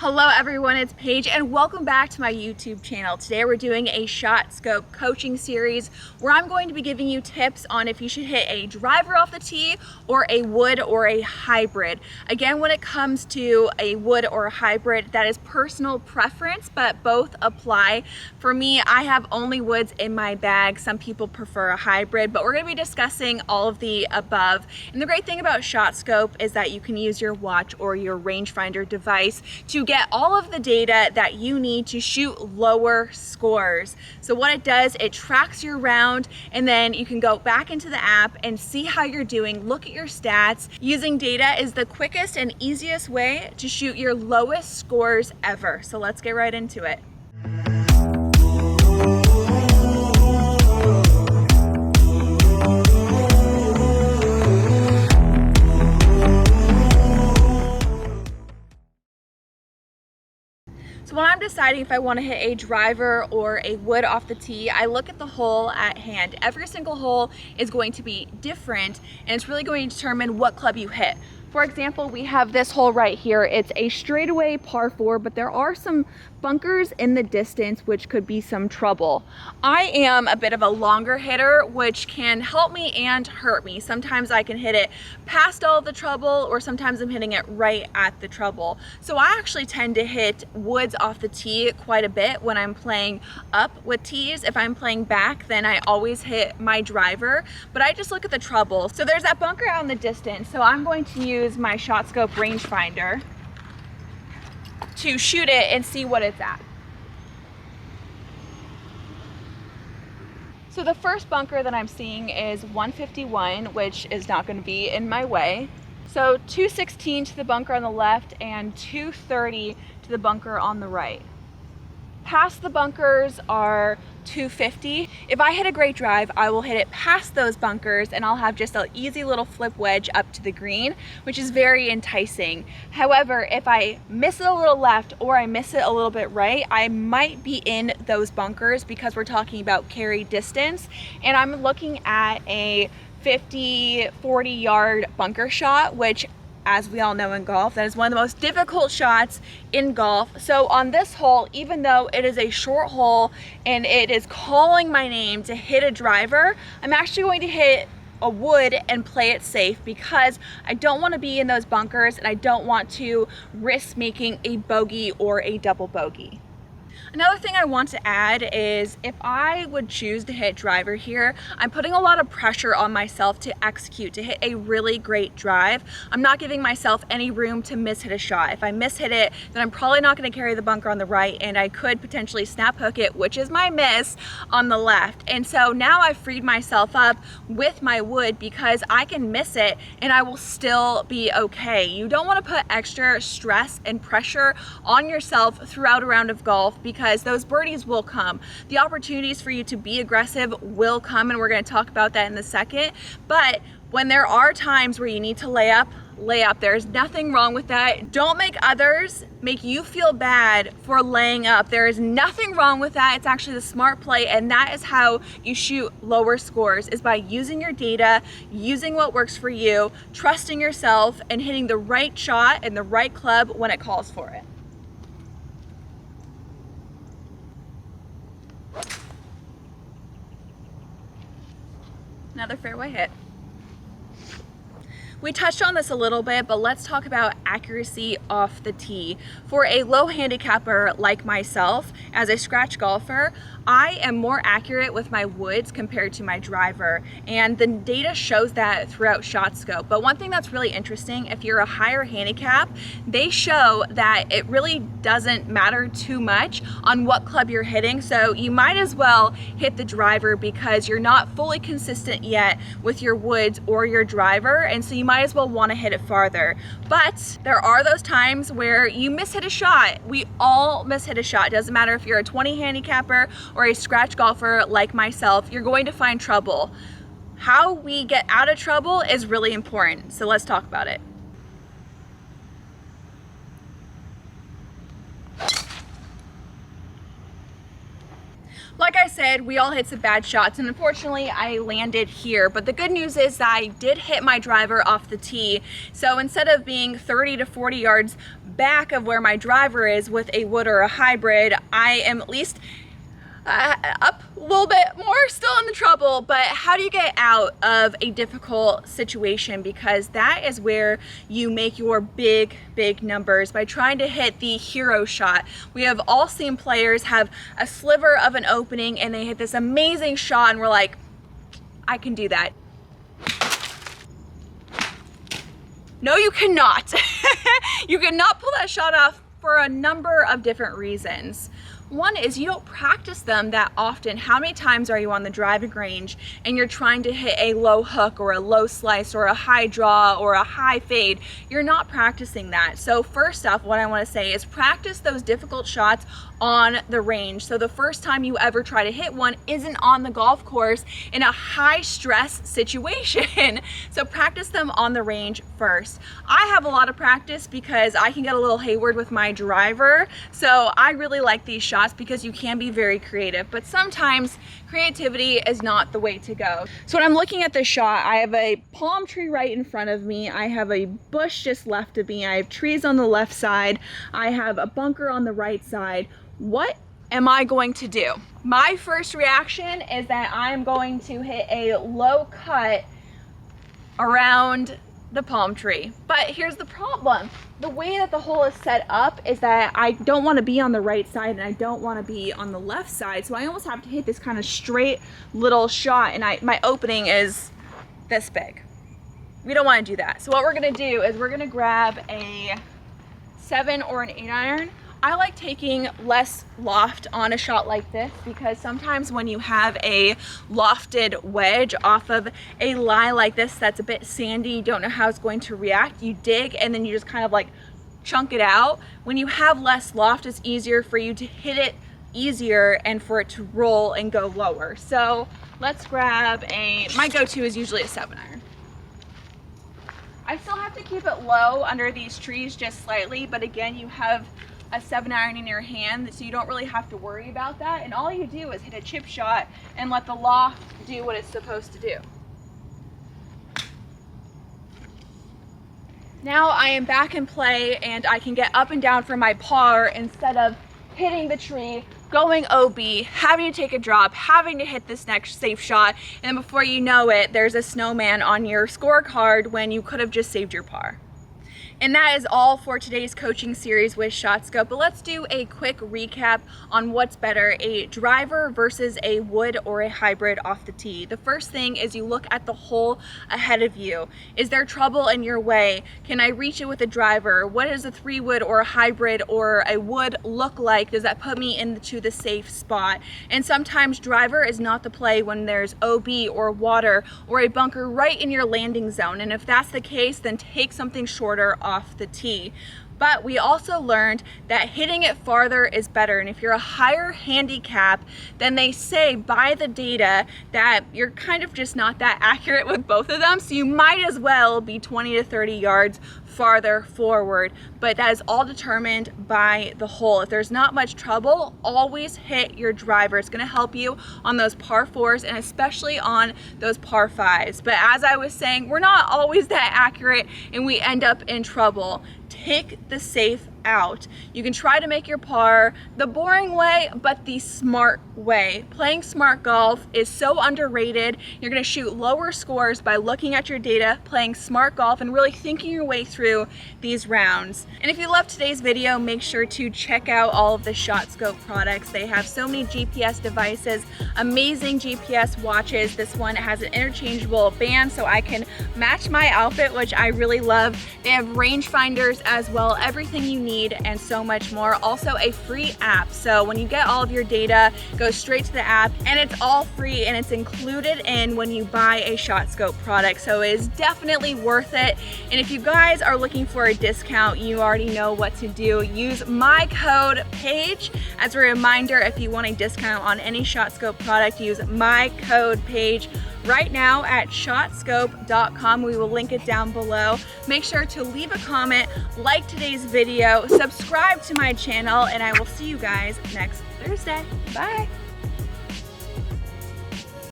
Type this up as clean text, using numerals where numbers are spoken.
Hello everyone, it's Paige and welcome back to my YouTube channel. Today we're doing a shot scope coaching series where I'm going to be giving you tips on if you should hit a driver off the tee or a wood or a hybrid. Again, when it comes to a wood or a hybrid, that is personal preference, but both apply. For me, I have only woods in my bag. Some people prefer a hybrid, but we're going to be discussing all of the above. And the great thing about shot scope is that you can use your watch or your rangefinder device to get all of the data that you need to shoot lower scores. So what it does, it tracks your round, and then you can go back into the app and see how you're doing, look at your stats. Using data is the quickest and easiest way to shoot your lowest scores ever. So let's get right into it. So when I'm deciding if I want to hit a driver or a wood off the tee, I look at the hole at hand. Every single hole is going to be different, and it's really going to determine what club you hit. For example, we have this hole right here. It's a straightaway par 4, but there are some bunkers in the distance which could be some trouble. I am a bit of a longer hitter, which can help me and hurt me. Sometimes I can hit it past all the trouble, or sometimes I'm hitting it right at the trouble. So I actually tend to hit woods off the tee quite a bit when I'm playing up with tees. If I'm playing back, then I always hit my driver, but I just look at the trouble. So there's that bunker out in the distance, so I'm going to use my shot scope rangefinder to shoot it and see what it's at. So the first bunker that I'm seeing is 151, which is not going to be in my way. So 216 to the bunker on the left and 230 to the bunker on the right. Past the bunkers are 250. If I hit a great drive, I will hit it past those bunkers and I'll have just an easy little flip wedge up to the green, which is very enticing. However, if I miss it a little left or I miss it a little bit right, I might be in those bunkers because we're talking about carry distance, and I'm looking at a 50-40 yard bunker shot, which, as we all know in golf, that is one of the most difficult shots in golf. So on this hole, even though it is a short hole and it is calling my name to hit a driver, I'm actually going to hit a wood and play it safe because I don't want to be in those bunkers and I don't want to risk making a bogey or a double bogey. Another thing I want to add is if I would choose to hit driver here, I'm putting a lot of pressure on myself to execute, to hit a really great drive. I'm not giving myself any room to miss hit a shot. If I miss hit it, then I'm probably not going to carry the bunker on the right, and I could potentially snap hook it, which is my miss, on the left. And so now I've freed myself up with my wood because I can miss it and I will still be okay. You don't want to put extra stress and pressure on yourself throughout a round of golf because those birdies will come. The opportunities for you to be aggressive will come, and we're going to talk about that in a second. But when there are times where you need to lay up, there's nothing wrong with that. Don't make others make you feel bad for laying up. There is nothing wrong with that. It's actually the smart play, and that is how you shoot lower scores, is by using your data, using what works for you, trusting yourself, and hitting the right shot and the right club when it calls for it. Another fairway hit. We touched on this a little bit, but let's talk about accuracy off the tee. For a low handicapper like myself, as a scratch golfer, I am more accurate with my woods compared to my driver, and the data shows that throughout shot scope. But one thing that's really interesting, if you're a higher handicap, they show that it really doesn't matter too much on what club you're hitting, so you might as well hit the driver because you're not fully consistent yet with your woods or your driver, and so you might as well want to hit it farther. But there are those times where you miss hit a shot. We all miss hit a shot. It doesn't matter if you're a 20 handicapper or a scratch golfer like myself, you're going to find trouble. How we get out of trouble is really important, so let's talk about it. Like I said, we all hit some bad shots, and unfortunately I landed here, but the good news is that I did hit my driver off the tee. So instead of being 30 to 40 yards back of where my driver is with a wood or a hybrid, I am at least up a little bit more, still in the trouble. But how do you get out of a difficult situation? Because that is where you make your big numbers, by trying to hit the hero shot. We have all seen players have a sliver of an opening and they hit this amazing shot and we're like, I can do that. No, you cannot. You cannot pull that shot off for a number of different reasons. One is you don't practice them that often. How many times are you on the driving range and you're trying to hit a low hook or a low slice or a high draw or a high fade? You're not practicing that. So first off, what I want to say is practice those difficult shots on the range. So the first time you ever try to hit one isn't on the golf course in a high stress situation. So practice them on the range first. I have a lot of practice because I can get a little hayward with my driver. So I really like these shots because you can be very creative, but sometimes creativity is not the way to go. So when I'm looking at this shot, I have a palm tree right in front of me. I have a bush just left of me. I have trees on the left side. I have a bunker on the right side. What am I going to do? My first reaction is that I'm going to hit a low cut around the palm tree. But here's the problem. The way that the hole is set up is that I don't want to be on the right side and I don't want to be on the left side. So I almost have to hit this kind of straight little shot, and my opening is this big. We don't want to do that. So what we're going to do is we're going to grab a 7 or an 8 iron. I like taking less loft on a shot like this because sometimes when you have a lofted wedge off of a lie like this that's a bit sandy, you don't know how it's going to react, you dig and then you just kind of like chunk it out. When you have less loft, it's easier for you to hit it easier and for it to roll and go lower. So let's grab my go-to is usually a 7 iron. I still have to keep it low under these trees just slightly, but again, you have a 7 iron in your hand, so you don't really have to worry about that. And all you do is hit a chip shot and let the loft do what it's supposed to do. Now I am back in play and I can get up and down for my par instead of hitting the tree, going OB, having to take a drop, having to hit this next safe shot, and before you know it, there's a snowman on your scorecard when you could have just saved your par. And that is all for today's coaching series with ShotScope. But let's do a quick recap on what's better, a driver versus a wood or a hybrid off the tee. The first thing is you look at the hole ahead of you. Is there trouble in your way? Can I reach it with a driver? What does a 3-wood or a hybrid or a wood look like? Does that put me into the safe spot? And sometimes driver is not the play when there's OB or water or a bunker right in your landing zone. And if that's the case, then take something shorter off the tee. But we also learned that hitting it farther is better, and if you're a higher handicap, then they say by the data that you're kind of just not that accurate with both of them, so you might as well be 20 to 30 yards farther forward. But that is all determined by the hole. If there's not much trouble, always hit your driver. It's going to help you on those par 4s and especially on those par 5s. But as I was saying, we're not always that accurate and we end up in trouble. Take the safe out. You can try to make your par the boring way, but the smart way. Playing smart golf is so underrated. You're going to shoot lower scores by looking at your data, playing smart golf, and really thinking your way through these rounds. And if you loved today's video, make sure to check out all of the ShotScope products. They have so many GPS devices, amazing GPS watches. This one has an interchangeable band so I can match my outfit, which I really love. They have rangefinders as well, everything you need and so much more. Also a free app, so when you get all of your data, go straight to the app and it's all free and it's included in when you buy a ShotScope product, so it is definitely worth it. And if you guys are looking for a discount, you already know what to do. Use my code Paige. As a reminder, if you want a discount on any ShotScope product, use my code Paige right now at shotscope.com. We will link it down below. Make sure to leave a comment, like today's video, subscribe to my channel, and I will see you guys next Thursday. Bye.